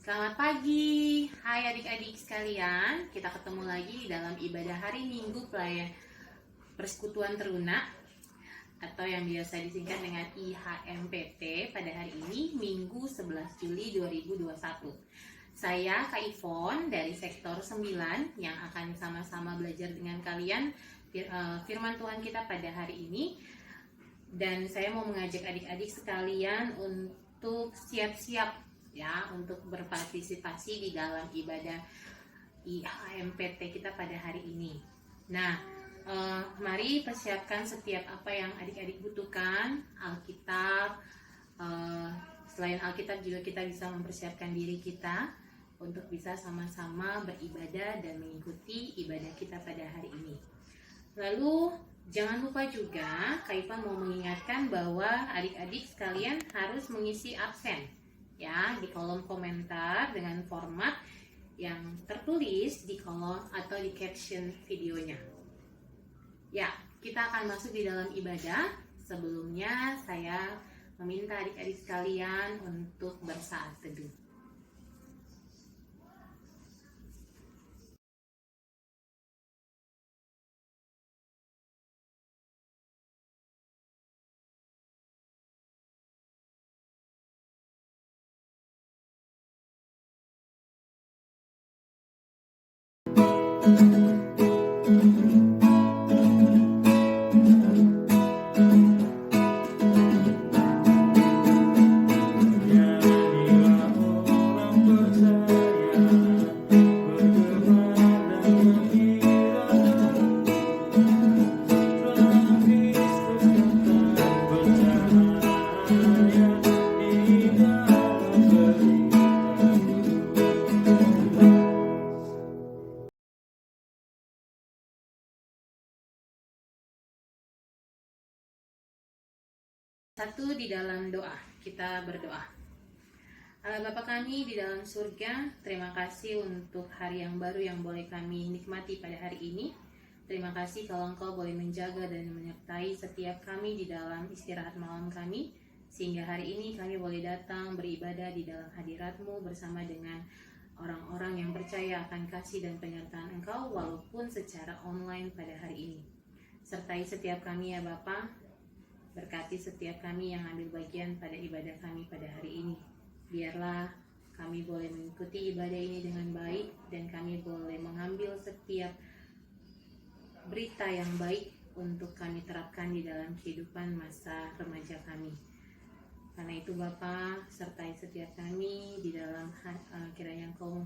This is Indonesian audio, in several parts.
Selamat pagi, hai adik-adik sekalian. Kita ketemu lagi di dalam ibadah hari Minggu pelayan Persekutuan Teruna atau yang biasa disingkat dengan IHMPT pada hari ini Minggu 11 Juli 2021. Saya Kak Ivon dari sektor 9 yang akan sama-sama belajar dengan kalian firman Tuhan kita pada hari ini. Dan saya mau mengajak adik-adik sekalian untuk siap-siap ya untuk berpartisipasi di dalam ibadah IHMPT kita pada hari ini. Nah, mari persiapkan setiap apa yang adik-adik butuhkan, Alkitab. Selain Alkitab juga kita bisa mempersiapkan diri kita untuk bisa sama-sama beribadah dan mengikuti ibadah kita pada hari ini. Lalu jangan lupa juga, Kak Ivan mau mengingatkan bahwa adik-adik sekalian harus mengisi absen ya di kolom komentar dengan format yang tertulis di kolom atau di caption videonya. Ya, kita akan masuk di dalam ibadah. Sebelumnya saya meminta adik-adik sekalian untuk bersaat teduh. Satu di dalam doa, kita berdoa. Allah Bapa kami di dalam surga, terima kasih untuk hari yang baru yang boleh kami nikmati pada hari ini. Terima kasih kalau Engkau boleh menjaga dan menyertai setiap kami di dalam istirahat malam kami, sehingga hari ini kami boleh datang beribadah di dalam hadirat-Mu bersama dengan orang-orang yang percaya akan kasih dan penyertaan Engkau walaupun secara online pada hari ini. Sertai setiap kami ya Bapa. Berkati setiap kami yang ambil bagian pada ibadah kami pada hari ini. Biarlah kami boleh mengikuti ibadah ini dengan baik dan kami boleh mengambil setiap berita yang baik untuk kami terapkan di dalam kehidupan masa remaja kami. Karena itu Bapa, sertai setiap kami di dalam kiranya Engkau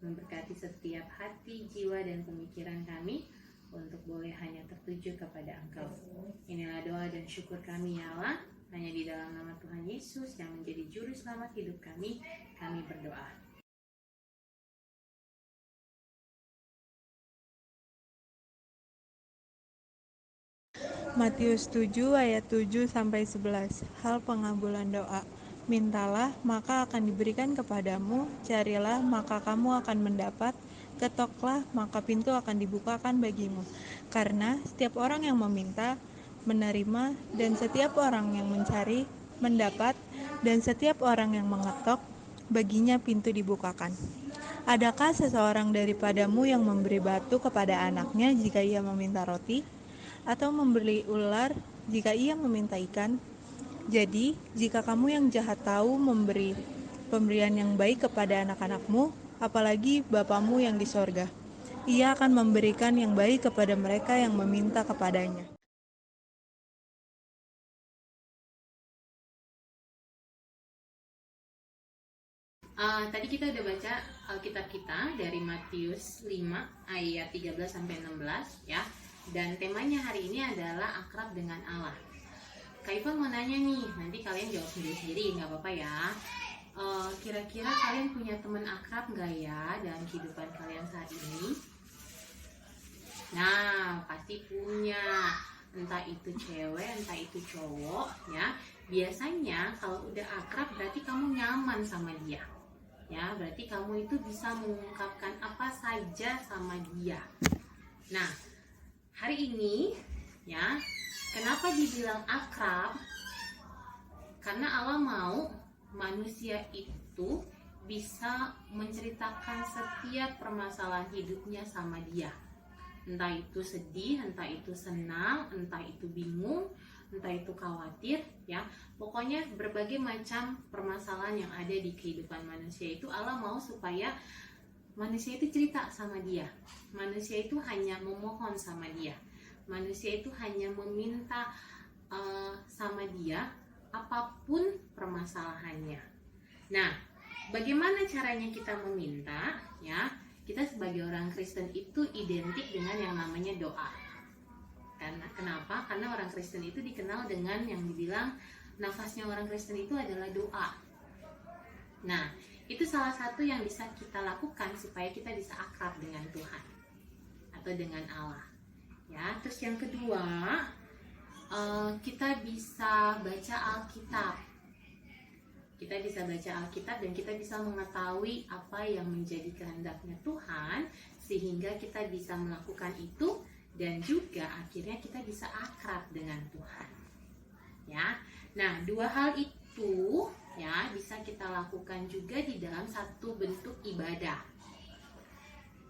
memberkati setiap hati, jiwa, dan pemikiran kami untuk boleh hanya tertuju kepada Engkau. Inilah doa dan syukur kami ya Allah. Hanya di dalam nama Tuhan Yesus yang menjadi juru selamat hidup kami berdoa. Matius 7 ayat 7 sampai 11. Hal pengabulan doa. Mintalah, maka akan diberikan kepadamu, carilah, maka kamu akan mendapat, ketoklah, maka pintu akan dibukakan bagimu. Karena setiap orang yang meminta, menerima, dan setiap orang yang mencari, mendapat, dan setiap orang yang mengetok, baginya pintu dibukakan. Adakah seseorang daripadamu yang memberi batu kepada anaknya jika ia meminta roti? Atau memberi ular jika ia meminta ikan? Jadi, jika kamu yang jahat tahu memberi pemberian yang baik kepada anak-anakmu, apalagi Bapamu yang di sorga, Ia akan memberikan yang baik kepada mereka yang meminta kepadanya. Tadi kita udah baca Alkitab kita dari Matius 5 ayat 13 sampai 16 ya. Dan temanya hari ini adalah akrab dengan Allah. Kak Ivan mau nanya nih, nanti kalian jawab sendiri-sendiri, nggak apa-apa ya. Kira-kira kalian punya teman akrab nggak ya dalam kehidupan kalian saat ini? Nah, pasti punya. Entah itu cewek, entah itu cowok ya. Biasanya kalau udah akrab berarti kamu nyaman sama dia. Ya, berarti kamu itu bisa mengungkapkan apa saja sama dia. Nah, hari ini ya, kenapa dibilang akrab? Karena Allah mau manusia itu bisa menceritakan setiap permasalahan hidupnya sama dia. Entah itu sedih, entah itu senang, entah itu bingung, entah itu khawatir, ya. Pokoknya berbagai macam permasalahan yang ada di kehidupan manusia itu Allah mau supaya manusia itu cerita sama dia. Manusia itu hanya memohon sama dia. Manusia itu hanya meminta sama dia apapun permasalahannya. Nah, bagaimana caranya kita meminta, ya? Kita sebagai orang Kristen itu identik dengan yang namanya doa. Kenapa? Karena orang Kristen itu dikenal dengan yang dibilang nafasnya orang Kristen itu adalah doa. Nah, itu salah satu yang bisa kita lakukan supaya kita bisa akrab dengan Tuhan atau dengan Allah. Ya, terus yang kedua, kita bisa baca Alkitab. Kita bisa baca Alkitab dan kita bisa mengetahui apa yang menjadi kehendaknya Tuhan sehingga kita bisa melakukan itu dan juga akhirnya kita bisa akrab dengan Tuhan. Ya. Nah, dua hal itu ya bisa kita lakukan juga di dalam satu bentuk ibadah.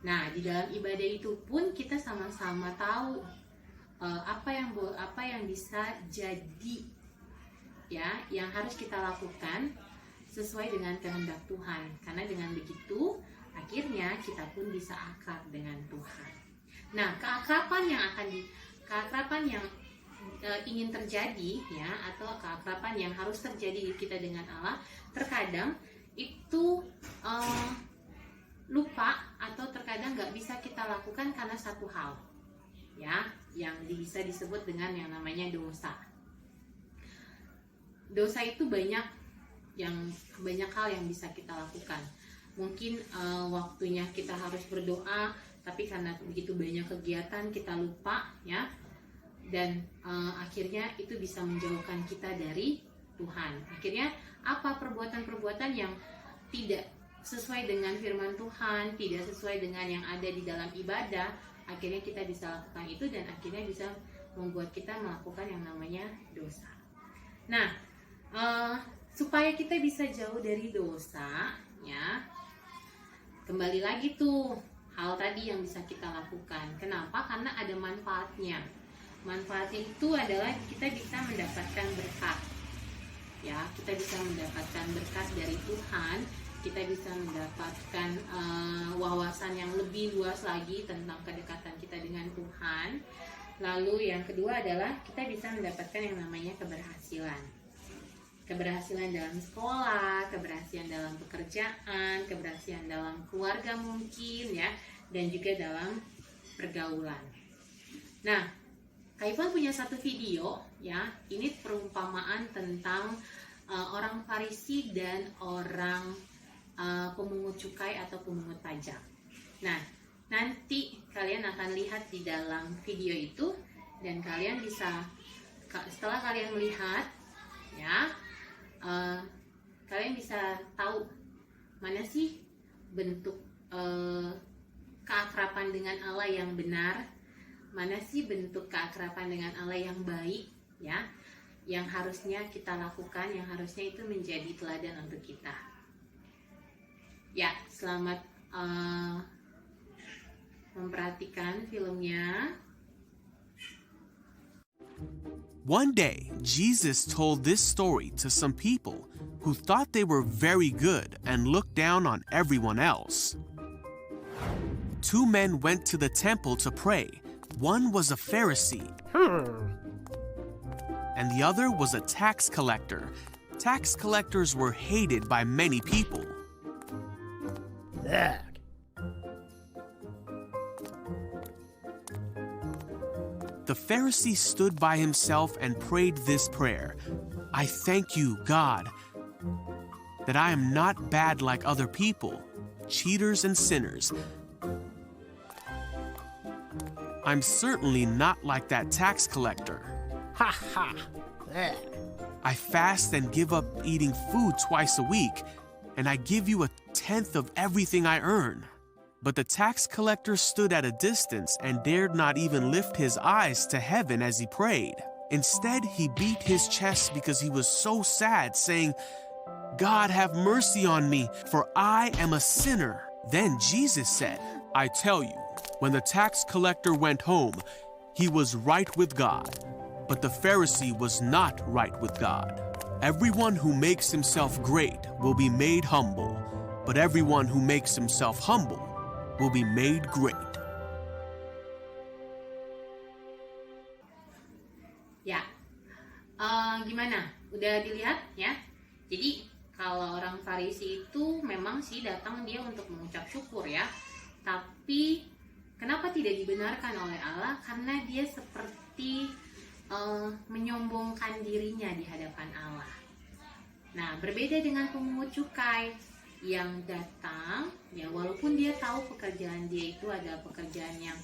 Nah, di dalam ibadah itu pun kita sama-sama tahu apa yang bisa jadi, ya, yang harus kita lakukan sesuai dengan kehendak Tuhan. Karena dengan begitu akhirnya kita pun bisa akrab dengan Tuhan. Nah, keakraban yang ingin terjadi, ya, atau keakraban yang harus terjadi di kita dengan Allah, terkadang itu lupa atau terkadang nggak bisa kita lakukan karena satu hal, ya, yang bisa disebut dengan yang namanya dosa. Dosa itu banyak hal yang bisa kita lakukan. Mungkin waktunya kita harus berdoa, tapi karena begitu banyak kegiatan kita lupa, ya, dan akhirnya itu bisa menjauhkan kita dari Tuhan. Akhirnya apa perbuatan-perbuatan yang tidak sesuai dengan firman Tuhan, tidak sesuai dengan yang ada di dalam ibadah, akhirnya kita bisa lakukan itu dan akhirnya bisa membuat kita melakukan yang namanya dosa. Nah, supaya kita bisa jauh dari dosa, ya, kembali lagi tuh hal tadi yang bisa kita lakukan. Kenapa? Karena ada manfaatnya. Manfaatnya itu adalah kita bisa mendapatkan berkat, ya, kita bisa mendapatkan berkat dari Tuhan. Kita bisa mendapatkan wawasan yang lebih luas lagi tentang kedekatan kita dengan Tuhan. Lalu yang kedua adalah kita bisa mendapatkan yang namanya keberhasilan. Keberhasilan dalam sekolah, keberhasilan dalam pekerjaan, keberhasilan dalam keluarga mungkin, ya, dan juga dalam pergaulan. Nah, Kak Ivon punya satu video, ya, ini perumpamaan tentang orang Farisi dan orang pemungut cukai atau pemungut pajak. Nah, nanti kalian akan lihat di dalam video itu dan kalian bisa, setelah kalian melihat, ya, kalian bisa tahu mana sih bentuk keakraban dengan Allah yang benar, mana sih bentuk keakraban dengan Allah yang baik, ya, yang harusnya kita lakukan, yang harusnya itu menjadi teladan untuk kita. Ya, selamat memperhatikan filmnya. One day, Jesus told this story to some people who thought they were very good and looked down on everyone else. Two men went to the temple to pray. One was a Pharisee, and the other was a tax collector. Tax collectors were hated by many people. The Pharisee stood by himself and prayed this prayer: I thank you, God, that I am not bad like other people, cheaters and sinners. I'm certainly not like that tax collector. Ha ha. I fast and give up eating food twice a week, and I give you 1/10 of everything I earn. But the tax collector stood at a distance and dared not even lift his eyes to heaven as he prayed. Instead, he beat his chest because he was so sad, saying, God, have mercy on me, for I am a sinner." Then Jesus said, "I tell you, when the tax collector went home, he was right with God, but the Pharisee was not right with God. Everyone who makes himself great will be made humble, but everyone who makes himself humble will be made great." Ya, gimana? Udah dilihat ya? Jadi kalau orang Farisi itu memang sih datang dia untuk mengucap syukur ya. Tapi kenapa tidak dibenarkan oleh Allah? Karena dia seperti menyombongkan dirinya di hadapan Allah. Nah, berbeda dengan pemungut cukai yang datang, ya walaupun dia tahu pekerjaan dia itu adalah pekerjaan yang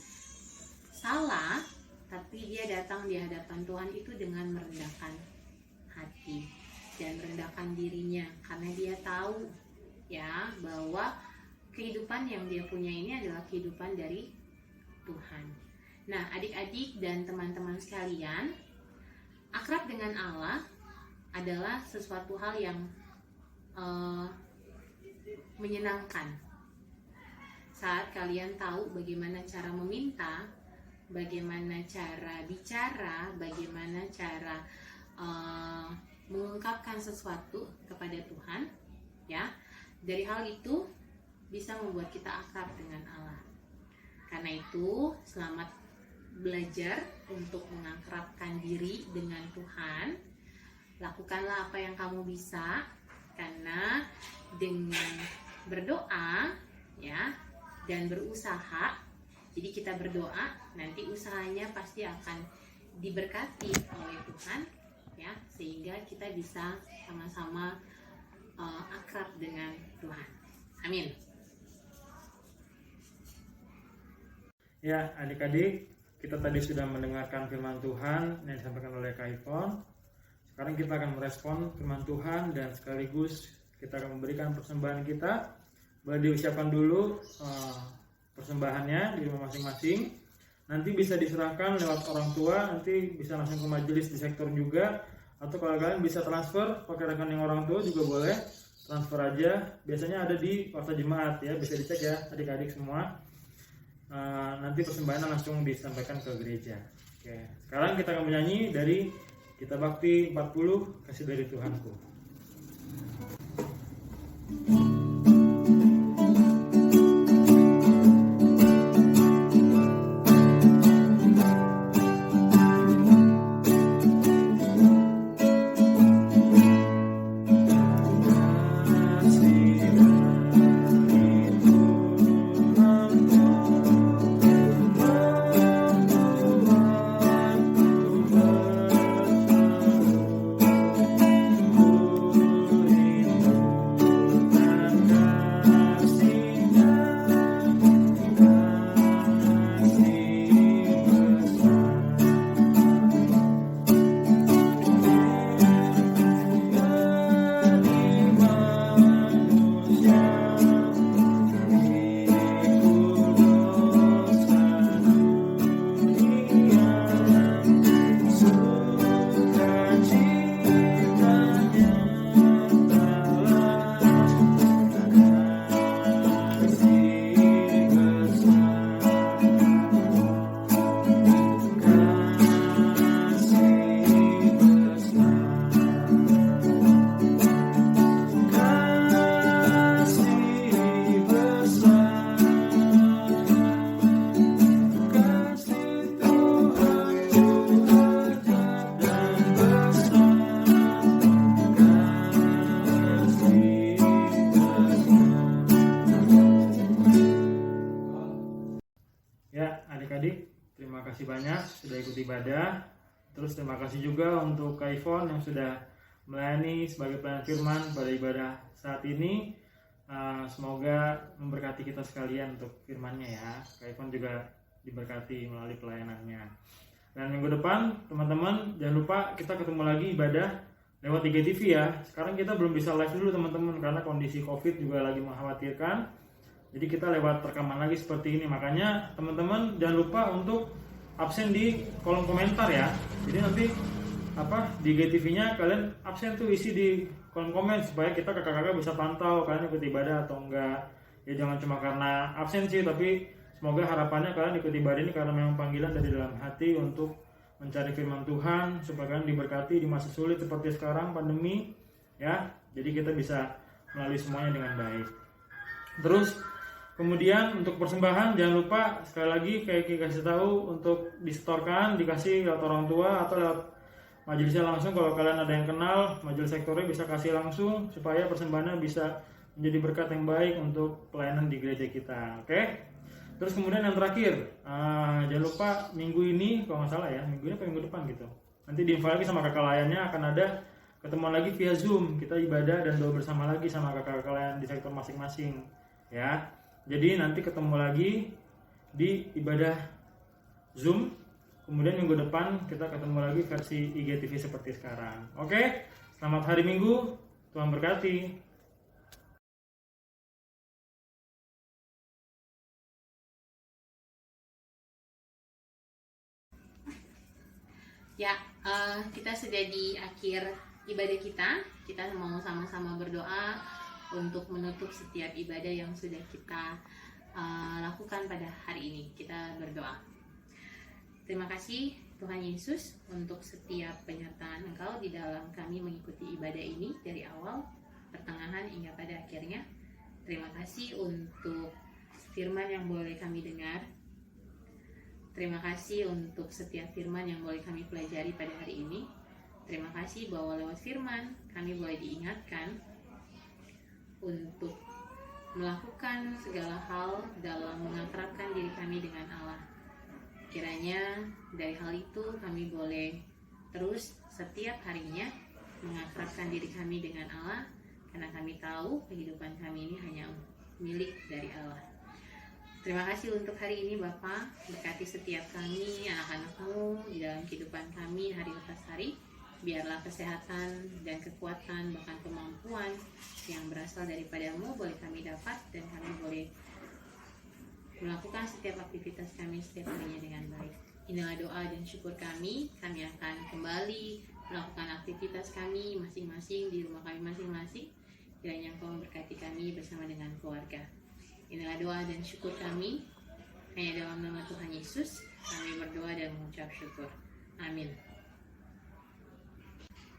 salah, tapi dia datang di hadapan Tuhan itu dengan merendahkan hati dan merendahkan dirinya, karena dia tahu ya bahwa kehidupan yang dia punya ini adalah kehidupan dari Tuhan. Nah, adik-adik dan teman-teman sekalian, akrab dengan Allah adalah sesuatu hal yang menyenangkan. Saat kalian tahu bagaimana cara meminta, bagaimana cara bicara, bagaimana cara mengungkapkan sesuatu kepada Tuhan, ya, dari hal itu bisa membuat kita akrab dengan Allah. Karena itu, selamat belajar untuk mengakrabkan diri dengan Tuhan. Lakukanlah apa yang kamu bisa, karena dengan berdoa, ya, dan berusaha. Jadi kita berdoa, nanti usahanya pasti akan diberkati oleh Tuhan, ya, sehingga kita bisa sama-sama akrab dengan Tuhan. Amin. Ya, adik-adik, kita tadi sudah mendengarkan firman Tuhan yang disampaikan oleh Kak Ivon. Sekarang kita akan merespon firman Tuhan dan sekaligus kita akan memberikan persembahan kita. Boleh diucapkan dulu persembahannya di rumah masing-masing. Nanti bisa diserahkan lewat orang tua, nanti bisa langsung ke majelis di sektor juga, atau kalau kalian bisa transfer pakai rekening orang tua juga boleh, transfer aja. Biasanya ada di warta jemaat ya, bisa dicek ya adik-adik semua. Nanti persembahannya langsung disampaikan ke gereja. Oke, sekarang kita akan menyanyi dari Kita Bakti 40, Kasih dari Tuhanku. Kasih banyak sudah ikut ibadah. Terus terima kasih juga untuk Kak Ivon yang sudah melayani sebagai pelayan firman pada ibadah saat ini. Semoga memberkati kita sekalian untuk firman-Nya ya. Kak Ivon juga diberkati melalui pelayanannya. Dan minggu depan teman-teman jangan lupa kita ketemu lagi ibadah lewat IGTV ya. Sekarang kita belum bisa live dulu teman-teman karena kondisi COVID juga lagi mengkhawatirkan. Jadi kita lewat rekaman lagi seperti ini. Makanya teman-teman jangan lupa untuk absen di kolom komentar ya. Jadi nanti di IGTV-nya kalian absen tuh isi di kolom komen supaya kita kakak-kakak bisa pantau kalian ikut ibadah atau enggak. Ya jangan cuma karena absensi, tapi semoga harapannya kalian ikut ibadah ini karena memang panggilan dari dalam hati untuk mencari firman Tuhan supaya kalian diberkati di masa sulit seperti sekarang pandemi ya. Jadi kita bisa melalui semuanya dengan baik. Terus kemudian untuk persembahan jangan lupa sekali lagi kayak kasih tahu untuk disetorkan, dikasih lewat orang tua atau lewat majelisnya langsung. Kalau kalian ada yang kenal majelis sektornya bisa kasih langsung supaya persembahannya bisa menjadi berkat yang baik untuk pelayanan di gereja kita. Oke? Terus kemudian yang terakhir, jangan lupa minggu ini kalau nggak salah ya, minggu ini atau minggu depan gitu, nanti di info lagi sama kakak layannya akan ada ketemuan lagi via Zoom, kita ibadah dan doa bersama lagi sama kakak-kakak layan di sektor masing-masing ya. Jadi nanti ketemu lagi di ibadah Zoom. Kemudian minggu depan kita ketemu lagi versi IGTV seperti sekarang. Oke, selamat hari Minggu, Tuhan berkati. Ya, kita sudah di akhir ibadah kita. Kita mau sama-sama berdoa untuk menutup setiap ibadah yang sudah kita lakukan pada hari ini. Kita berdoa. Terima kasih Tuhan Yesus untuk setiap penyertaan Engkau di dalam kami mengikuti ibadah ini dari awal, pertengahan hingga pada akhirnya. Terima kasih untuk firman yang boleh kami dengar. Terima kasih untuk setiap firman yang boleh kami pelajari pada hari ini. Terima kasih bahwa lewat firman kami boleh diingatkan untuk melakukan segala hal dalam mengakrabkan diri kami dengan Allah. Kiranya dari hal itu kami boleh terus setiap harinya mengakrabkan diri kami dengan Allah, karena kami tahu kehidupan kami ini hanya milik dari Allah. Terima kasih untuk hari ini Bapa, berkati setiap kami, anak-anak-Mu di dalam kehidupan kami hari lepas hari. Biarlah kesehatan dan kekuatan bahkan kemampuan yang berasal daripada-Mu boleh kami dapat, dan kami boleh melakukan setiap aktivitas kami setiap harinya dengan baik. Inilah doa dan syukur kami. Kami akan kembali melakukan aktivitas kami masing-masing di rumah kami masing-masing. Kiranya Engkau memberkati kami bersama dengan keluarga. Inilah doa dan syukur kami. Hanya dalam nama Tuhan Yesus kami berdoa dan mengucap syukur. Amin.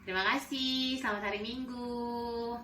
Terima kasih. Selamat hari Minggu.